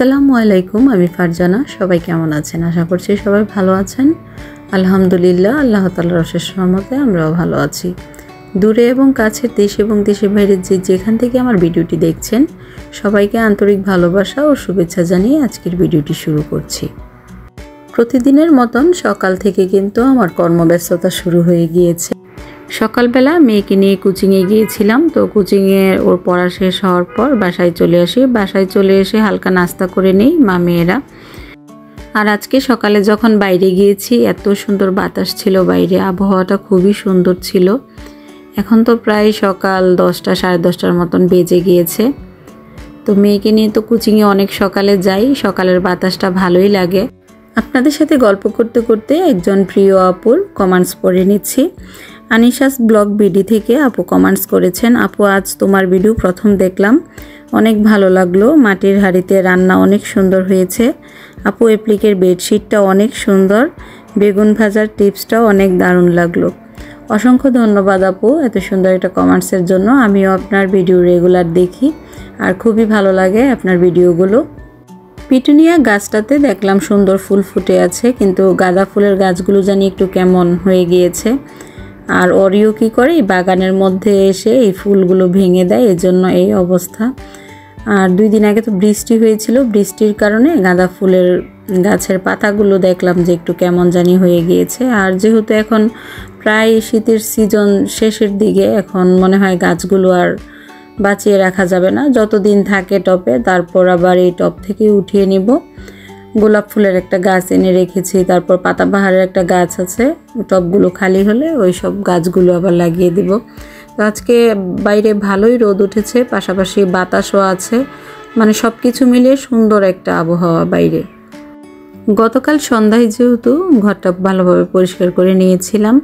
আসসালামু আলাইকুম, আমি ফারজানা। সবাই কেমন আছেন? আশা করছি সবাই ভালো আছেন। আলহামদুলিল্লাহ, আল্লাহ তাআলার অশেষ রহমতে আমরাও ভালো আছি। দূরে এবং কাছের, দেশ এবং দেশের বাইরে যেখান থেকে আমার ভিডিওটি দেখছেন, সবাইকে আন্তরিক ভালোবাসা ও শুভেচ্ছা জানিয়ে আজকের ভিডিওটি শুরু করছি। প্রতিদিনের মতন সকাল থেকে কিন্তু আমার কর্মব্যস্ততা শুরু হয়ে গিয়েছে। সকালবেলা মেয়েকে নিয়ে কোচিংয়ে গিয়েছিলাম, তো কোচিংয়ে ওর পড়া শেষ হওয়ার পর বাসায় চলে আসি। বাসায় চলে এসে হালকা নাস্তা করে নিই মা মেয়েরা। আর আজকে সকালে যখন বাইরে গিয়েছি, এত সুন্দর বাতাস ছিল বাইরে, আবহাওয়াটা খুবই সুন্দর ছিল। এখন তো প্রায় সকাল 10টা সাড়ে 10টার মতন বেজে গিয়েছে। তো মেয়েকে নিয়ে তো কোচিংয়ে অনেক সকালে যাই, সকালের বাতাসটা ভালোই লাগে। আপনাদের সাথে গল্প করতে করতে একজন প্রিয় আপুর কমেন্টস পড়ে নিচ্ছি। আনিশাস ব্লগ বিডি থেকে আপু কমেন্টস করেছেন, আপু আজ তোমার ভিডিও প্রথম দেখলাম, অনেক ভালো লাগলো। মাটির হাঁড়িতে রান্না অনেক সুন্দর হয়েছে। আপু অ্যাপ্লিকের বেডশিটটা অনেক সুন্দর, বেগুন ভাজার টিপসটাও অনেক দারুণ লাগলো। অসংখ্য ধন্যবাদ আপু এত সুন্দর একটা কমেন্টসের জন্য। আমিও আপনার ভিডিও রেগুলার দেখি আর খুবই ভালো লাগে আপনার ভিডিওগুলো। পিটুনিয়া গাছটাতে দেখলাম সুন্দর ফুল ফুটে আছে, কিন্তু গাঁদা ফুলের গাছগুলো জানি একটু কেমন হয়ে গিয়েছে। আর অরিও কী করে, এই বাগানের মধ্যে এসে এই ফুলগুলো ভেঙে দেয়, এজন্য এই অবস্থা। আর 2 দিন আগে তো বৃষ্টি হয়েছিল, বৃষ্টির কারণে গাঁদা ফুলের গাছের পাতাগুলো দেখলাম যে একটু কেমন জানি হয়ে গিয়েছে। আর যেহেতু এখন প্রায় শীতের সিজন শেষের দিকে, এখন মনে হয় গাছগুলো আর বাঁচিয়ে রাখা যাবে না। যতদিন থাকে টপে, তারপর আবার এই টপ থেকে উঠিয়ে নিব। গোলাপ ফুলের একটা গাছ এনে রেখেছি, তারপর পাতাবাহারের একটা গাছ আছে। টবগুলো খালি হলে ওই সব গাছগুলো আবার লাগিয়ে দিব। তো আজকে বাইরে ভালোই রোদ উঠেছে, পাশাপাশি বাতাসও আছে, মানে সব কিছু মিলিয়ে সুন্দর একটা আবহাওয়া বাইরে। গতকাল সন্ধ্যায় যেহেতু ঘরটা ভালোভাবে পরিষ্কার করে নিয়েছিলাম,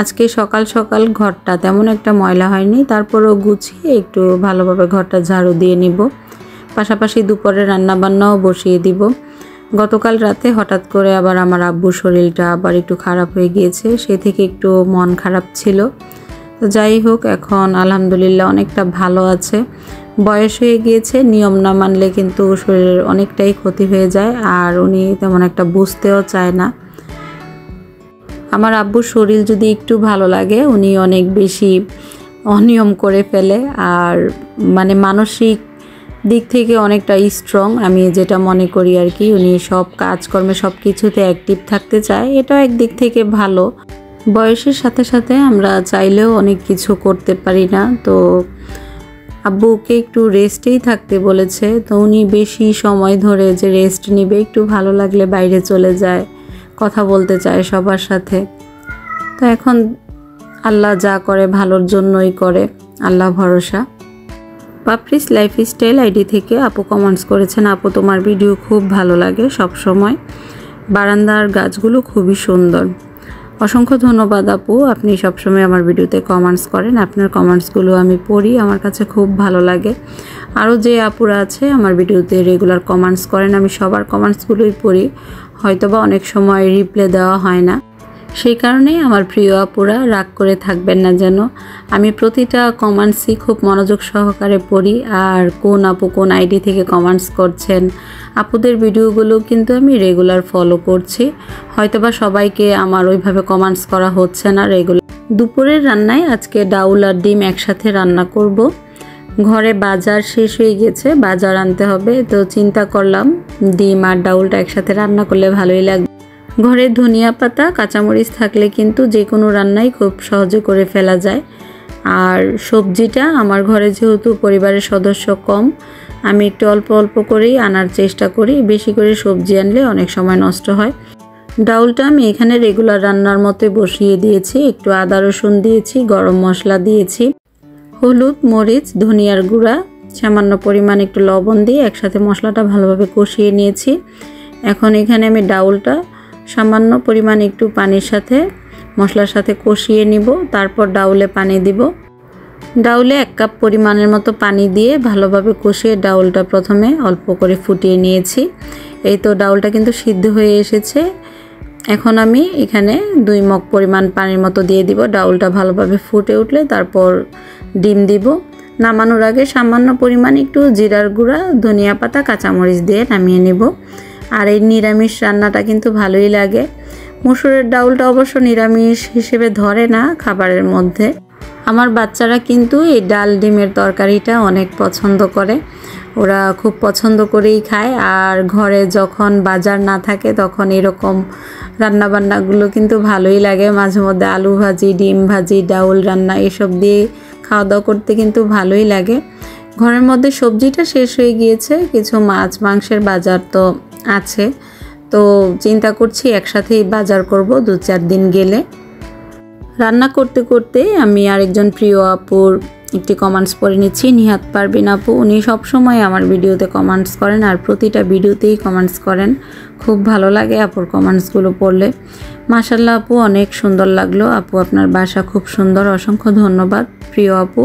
আজকে সকাল সকাল ঘরটা তেমন একটা ময়লা হয়নি, তারপরও গুছিয়ে একটু ভালোভাবে ঘরটা ঝাড়ু দিয়ে নিব। পাশাপাশি দুপুরে রান্নাবান্নাও বসিয়ে দিব। গতকাল রাতে হঠাৎ করে আবার আমার আব্বুর শরীরটা আবার একটু খারাপ হয়ে গিয়েছে, সে থেকে একটু মন খারাপ ছিল। তো যাই হোক, এখন আলহামদুলিল্লাহ অনেকটা ভালো আছে। বয়স হয়ে গিয়েছে, নিয়ম না মানলে কিন্তু শরীরের অনেকটাই ক্ষতি হয়ে যায়, আর উনি তেমন একটা বুঝতেও চায় না। আমার আব্বুর শরীর যদি একটু ভালো লাগে, উনি অনেক বেশি অনিয়ম করে ফেলে, আর মানে মানসিক দিক থেকে অনেকটা স্ট্রং, আমি যেটা মনে করি আর কি। উনি সব কাজকর্মে সব কিছুতে অ্যাক্টিভ থাকতে চায়, এটাও একদিক থেকে ভালো। বয়সের সাথে সাথে আমরা চাইলেও অনেক কিছু করতে পারি না। তো আব্বুকে একটু রেস্টেই থাকতে বলেছে, তো উনি বেশি সময় ধরে যে রেস্ট নিবে, একটু ভালো লাগলে বাইরে চলে যায়, কথা বলতে চায় সবার সাথে। তো এখন আল্লাহ যা করে ভালোর জন্যই করে, আল্লাহ ভরসা। পাপড়িস লাইফস্টাইল আইডি থেকে আপু কমেন্টস করেছেন, আপু তোমার ভিডিও খুব ভালো লাগে সব সময়, বারান্দার গাছগুলো খুবই সুন্দর। অসংখ্য ধন্যবাদ আপু, আপনি সবসময় আমার ভিডিওতে কমেন্টস করেন, আপনার কমেন্টসগুলো আমি পড়ি, আমার কাছে খুব ভালো লাগে। আরও যে আপুরা আছে আমার ভিডিওতে রেগুলার কমেন্টস করেন, আমি সবার কমেন্টসগুলোই পড়ি, হয়তোবা অনেক সময় রিপ্লাই দেওয়া হয় না, সেই কারণে আমার প্রিয় আপুরা রাগ করে থাকবেন না যেন। আমি প্রতিটা কমেন্টসই খুব মনোযোগ সহকারে পড়ি, আর কোন আপু কোন আইডি থেকে কমেন্টস করছেন, আপুদের ভিডিওগুলো কিন্তু আমি রেগুলার ফলো করছি। হয়তোবা সবাইকে আমার ওইভাবে কমেন্টস করা হচ্ছে না রেগুলার। দুপুরের রান্নায় আজকে ডাউল আর ডিম একসাথে রান্না করব। ঘরে বাজার শেষ হয়ে গেছে, বাজার আনতে হবে, তো চিন্তা করলাম ডিম আর ডাউলটা একসাথে রান্না করলে ভালোই লাগবে। ঘরে ধনিয়া পাতা কাঁচামরিচ থাকলে কিন্তু যে কোনো রান্নাই খুব সহজে করে ফেলা যায়। আর সবজিটা আমার ঘরে যেহেতু পরিবারের সদস্য কম, আমি একটু অল্প অল্প করেই আনার চেষ্টা করি, বেশি করে সবজি আনলে অনেক সময় নষ্ট হয়। ডাউলটা আমি এখানে রেগুলার রান্নার মতোই বসিয়ে দিয়েছি, একটু আদা রসুন দিয়েছি, গরম মশলা দিয়েছি, হলুদ মরিচ ধনিয়ার গুঁড়া, সামান্য পরিমাণ একটু লবণ দিয়ে একসাথে মশলাটা ভালোভাবে কষিয়ে নিয়েছি। এখন এখানে আমি ডাউলটা সামান্য পরিমাণ একটু পানির সাথে মশলার সাথে কষিয়ে নিব, তারপর ডাউলে পানি দিব। ডাউলে 1 কাপ পরিমাণের মতো পানি দিয়ে ভালোভাবে কষিয়ে ডাউলটা প্রথমে অল্প করে ফুটিয়ে নিয়েছি। এই তো ডাউলটা কিন্তু সিদ্ধ হয়ে এসেছে। এখন আমি এখানে 2 মগ পরিমাণ পানির মতো দিয়ে দিব। ডাউলটা ভালোভাবে ফুটে উঠলে তারপর ডিম দিব। নামানোর আগে সামান্য পরিমাণ একটু জিরার গুঁড়া, ধনিয়া পাতা, কাঁচামরিচ দিয়ে নামিয়ে নেব। আর এই নিরামিষ রান্নাটা কিন্তু ভালোই লাগে। মসুরের ডাউলটা অবশ্য নিরামিষ হিসেবে ধরে না খাবারের মধ্যে। আমার বাচ্চারা কিন্তু এই ডাল ডিমের তরকারিটা অনেক পছন্দ করে, ওরা খুব পছন্দ করেই খায়। আর ঘরে যখন বাজার না থাকে তখন এরকম রান্নাবান্নাগুলো কিন্তু ভালোই লাগে। মাঝে মধ্যে আলু ভাজি, ডিম ভাজি, ডাউল রান্না এসব দিয়ে খাওয়া দাওয়া করতে কিন্তু ভালোই লাগে। ঘরের মধ্যে সবজিটা শেষ হয়ে গিয়েছে, কিছু মাছ মাংসের বাজার তো আছে, তো চিন্তা করছি একসাথেই বাজার করব 2-4 দিন গেলে। রান্না করতে করতে আমি আরেকজন প্রিয় আপুর একটি কমেন্টস পড়ে নিচ্ছি, নিহাত পারবিন আপু। উনি সবসময় আমার ভিডিওতে কমেন্টস করেন আর প্রতিটা ভিডিওতেই কমেন্টস করেন, খুব ভালো লাগে আপুর কমেন্টসগুলো পড়লে। মাশাআল্লাহ আপু, অনেক সুন্দর লাগলো আপু, আপনার বাসা খুব সুন্দর, অসংখ্য ধন্যবাদ প্রিয় আপু।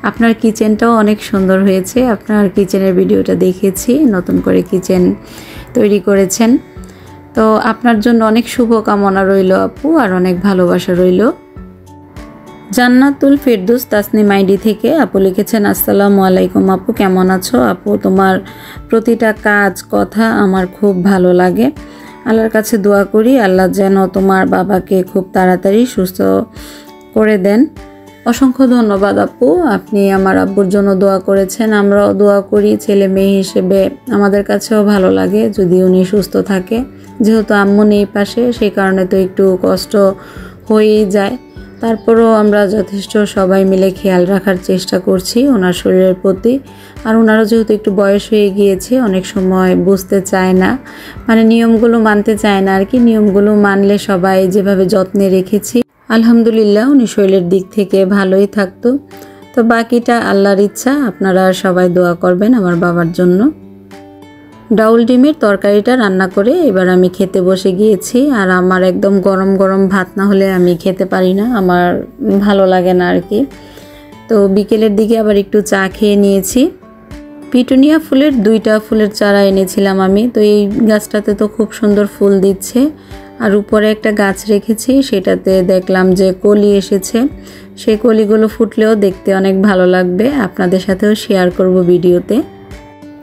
আপনার কিচেনটাও অনেক সুন্দর হয়েছে, আপনার কিচেনের ভিডিওটা দেখেছি, নতুন করে কিচেন তৈরি করেছেন। তো আপনার জন্য অনেক শুভকামনা রইল আপু, আর অনেক ভালোবাসা রইল। জান্নাতুল ফেরদৌস তাসনিম আইডি থেকে আপু লিখেছেন, আসসালামু আলাইকুম আপু, কেমন আছো আপু? তোমার প্রতিটা কাজ কথা আমার খুব ভালো লাগে। আল্লাহর কাছে দোয়া করি আল্লাহ যেন তোমার বাবাকে খুব তাড়াতাড়ি সুস্থ করে দেন। অসংখ্য ধন্যবাদ আপু, আপনি আমার আব্বুর জন্য দোয়া করেছেন, আমরাও দোয়া করি। ছেলে মেয়ে হিসেবে আমাদের কাছেও ভালো লাগে যদি উনি সুস্থ থাকে। যেহেতু আম্মু নেই পাশে, সেই কারণে তো একটু কষ্ট হয়েই যায়। তারপরও আমরা যথেষ্ট সবাই মিলে খেয়াল রাখার চেষ্টা করছি ওনার শরীরের প্রতি। আর ওনারও যেহেতু একটু বয়স হয়ে গিয়েছে, অনেক সময় বুঝতে চায় না, মানে নিয়মগুলো মানতে চায় না আর কি। নিয়মগুলো মানলে সবাই যেভাবে যত্নে রেখেছি, আলহামদুলিল্লাহ উনি শরীরের দিক থেকে ভালোই থাকতো। তো বাকিটা আল্লাহর ইচ্ছা, আপনারা সবাই দোয়া করবেন আমার বাবার জন্য। ডাউল ডিমের তরকারিটা রান্না করে এবার আমি খেতে বসে গিয়েছি। আর আমার একদম গরম গরম ভাত না হলে আমি খেতে পারি না, আমার ভালো লাগে না আর কি। তো বিকেলের দিকে আবার একটু চা খেয়ে নিয়েছি। পিটুনিয়া ফুলের 2টা ফুলের চারা এনেছিলাম আমি, তো এই গাছটাতে তো খুব সুন্দর ফুল দিচ্ছে। আর উপরে একটা গাছ রেখেছি, সেটাতে দেখলাম যে কলি এসেছে। সেই কলিগুলো ফুটলেও দেখতে অনেক ভালো লাগবে, আপনাদের সাথেও শেয়ার করব ভিডিওতে।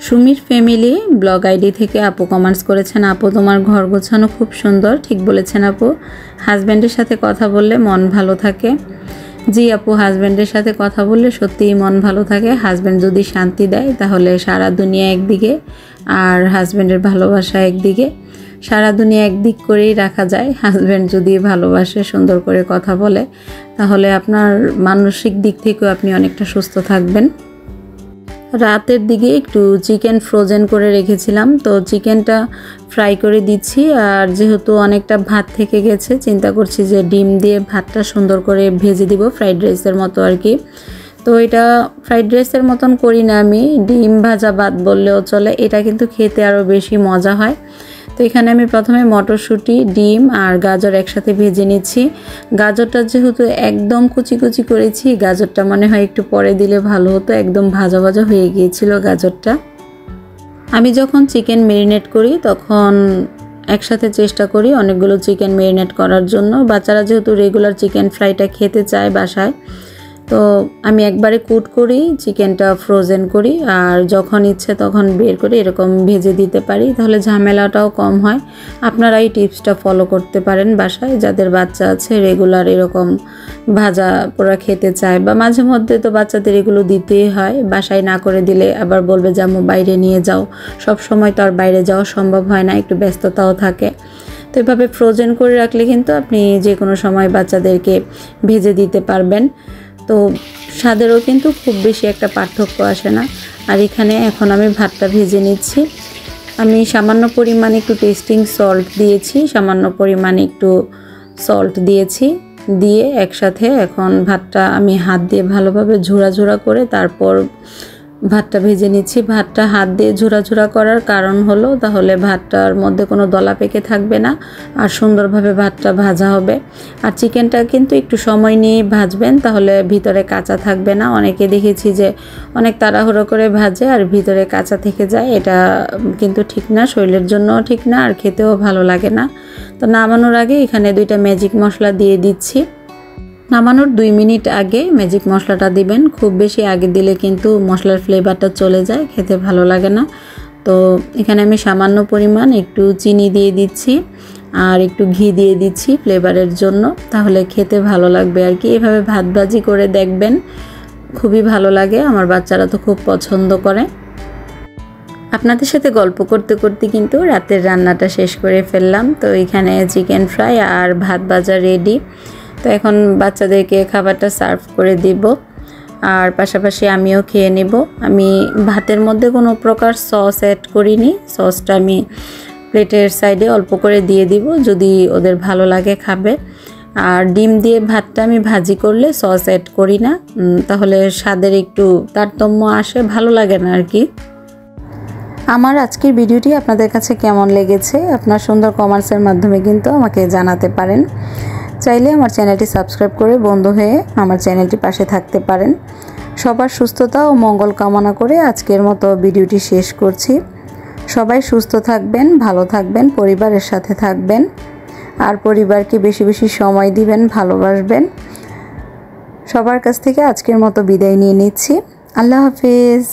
সুমির ফ্যামিলি ব্লগ আইডি থেকে আপু কমেন্টস করেছেন, আপু তোমার ঘর গোছানো খুব সুন্দর। ঠিক বলেছেন আপু, হাজব্যান্ডের সাথে কথা বললে মন ভালো থাকে। জি আপু, হাজব্যান্ডের সাথে কথা বললে সত্যিই মন ভালো থাকে। হাজব্যান্ড যদি শান্তি দেয় তাহলে সারা দুনিয়া একদিকে, আর হাজব্যান্ডের ভালোবাসা একদিকে। সারা দুনিয়া একদিক করেই রাখা যায়। হাজব্যান্ড যদি ভালোবাসে, সুন্দর করে কথা বলে, তাহলে আপনার মানসিক দিক থেকেও আপনি অনেকটা সুস্থ থাকবেন। রাতের দিকে একটু চিকেন ফ্রোজেন করে রেখেছিলাম, তো চিকেনটা ফ্রাই করে দিচ্ছি। আর যেহেতু অনেকটা ভাত থেকে গেছে, চিন্তা করছি যে ডিম দিয়ে ভাতটা সুন্দর করে ভেজে দিব, ফ্রাইড রাইসের মতো আর কি। তো এটা ফ্রাইড রাইসের মতন করি না আমি, ডিম ভাজা ভাত বললেও চলে, এটা কিন্তু খেতে আরও বেশি মজা হয়। তো এখানে আমি প্রথমে মটরশুঁটি, ডিম আর গাজর একসাথে ভেজে নিচ্ছি। গাজরটা যেহেতু একদম কুচি কুচি করেছি, গাজরটা মনে হয় একটু পরে দিলে ভালো হতো, একদম ভাজা ভাজা হয়ে গিয়েছিল গাজরটা। আমি যখন চিকেন ম্যারিনেট করি তখন একসাথে চেষ্টা করি অনেকগুলো চিকেন ম্যারিনেট করার জন্য। বাচ্চারা যেহেতু রেগুলার চিকেন ফ্রাইটা খেতে চায় বাসায়, তো আমি একবারে কুট করি, চিকেনটা ফ্রোজেন করি, আর যখন ইচ্ছে তখন বের করে এরকম ভেজে দিতে পারি, তাহলে ঝামেলাটাও কম হয়। আপনারা এই টিপসটা ফলো করতে পারেন বাসায়, যাদের বাচ্চা আছে রেগুলার এরকম ভাজা পোড়া খেতে চায়, বা মাঝে মধ্যে তো বাচ্চাদের এগুলো দিতেই হয়। বাসায় না করে দিলে আবার বলবে যে আম্মু বাইরে নিয়ে যাও, সব সময় তো আর বাইরে যাওয়া সম্ভব হয় না, একটু ব্যস্ততাও থাকে। তো এভাবে ফ্রোজেন করে রাখলে কিন্তু আপনি যে কোনো সময় বাচ্চাদেরকে ভেজে দিতে পারবেন। তো স্বাদেরও কিন্তু খুব বেশি একটা পার্থক্য আসে না। আর এখানে এখন আমি ভাতটা ভেজে নিচ্ছি। আমি সামান্য পরিমাণে একটু টেস্টিং সল্ট দিয়েছি, সামান্য পরিমাণে একটু সল্ট দিয়েছি, দিয়ে একসাথে এখন ভাতটা আমি হাত দিয়ে ভালোভাবে ঝোড়া ঝোড়া করে তারপর ভাতটা ভেজে নিচ্ছি। ভাতটা হাত দিয়ে ঝোড়া ঝোড়া করার কারণ হলো তাহলে ভাতটার মধ্যে কোনো দলা পেকে থাকবে না, আর সুন্দরভাবে ভাতটা ভাজা হবে। আর চিকেনটা কিন্তু একটু সময় নিয়ে ভাজবেন, তাহলে ভিতরে কাঁচা থাকবে না। অনেকে দেখেছি যে অনেক তাড়াহুড়ো করে ভাজে আর ভিতরে কাঁচা থেকে যায়, এটা কিন্তু ঠিক না, শরীরের জন্যও ঠিক না, আর খেতেও ভালো লাগে না। তো নামানোর আগে এখানে 2টা ম্যাজিক মশলা দিয়ে দিচ্ছি। নামানোর 2 মিনিট আগে ম্যাজিক মশলাটা দিবেন। খুব বেশি আগে দিলে কিন্তু মশলার ফ্লেভারটা চলে যায়, খেতে ভালো লাগে না। তো এখানে আমি সামান্য পরিমাণ একটু চিনি দিয়ে দিচ্ছি আর একটু ঘি দিয়ে দিচ্ছি ফ্লেভারের জন্য, তাহলে খেতে ভালো লাগবে আর কি। এভাবে ভাত ভাজি করে দেখবেন, খুবই ভালো লাগে। আমার বাচ্চারা তো খুব পছন্দ করে। আপনাদের সাথে গল্প করতে করতে কিন্তু রাতের রান্নাটা শেষ করে ফেললাম। তো এখানে চিকেন ফ্রাই আর ভাত ভাজা রেডি। তো এখন বাচ্চাদেরকে খাবারটা সার্ভ করে দিব আর পাশাপাশি আমিও খেয়ে নেব। আমি ভাতের মধ্যে কোনো প্রকার সস অ্যাড করিনি, সসটা আমি প্লেটের সাইডে অল্প করে দিয়ে দিব, যদি ওদের ভালো লাগে খাবে। আর ডিম দিয়ে ভাতটা আমি ভাজি করলে সস অ্যাড করি না, তাহলে স্বাদের একটু তারতম্য আসে, ভালো লাগে না আর কি। আমার আজকের ভিডিওটি আপনাদের কাছে কেমন লেগেছে আপনার সুন্দর কমেন্টসের মাধ্যমে কিন্তু আমাকে জানাতে পারেন। চাইলে আমার চ্যানেলটি সাবস্ক্রাইব করে বন্ধু হয়ে আমার চ্যানেলটি পাশে থাকতে পারেন। সবার সুস্থতা ও মঙ্গল কামনা করে আজকের মতো ভিডিওটি শেষ করছি। সবাই সুস্থ থাকবেন, ভালো থাকবেন, পরিবারের সাথে থাকবেন আর পরিবারকে বেশি বেশি সময় দিবেন, ভালোবাসবেন। সবার কাছ থেকে আজকের মতো বিদায় নিয়ে নিচ্ছি। আল্লাহ হাফেজ।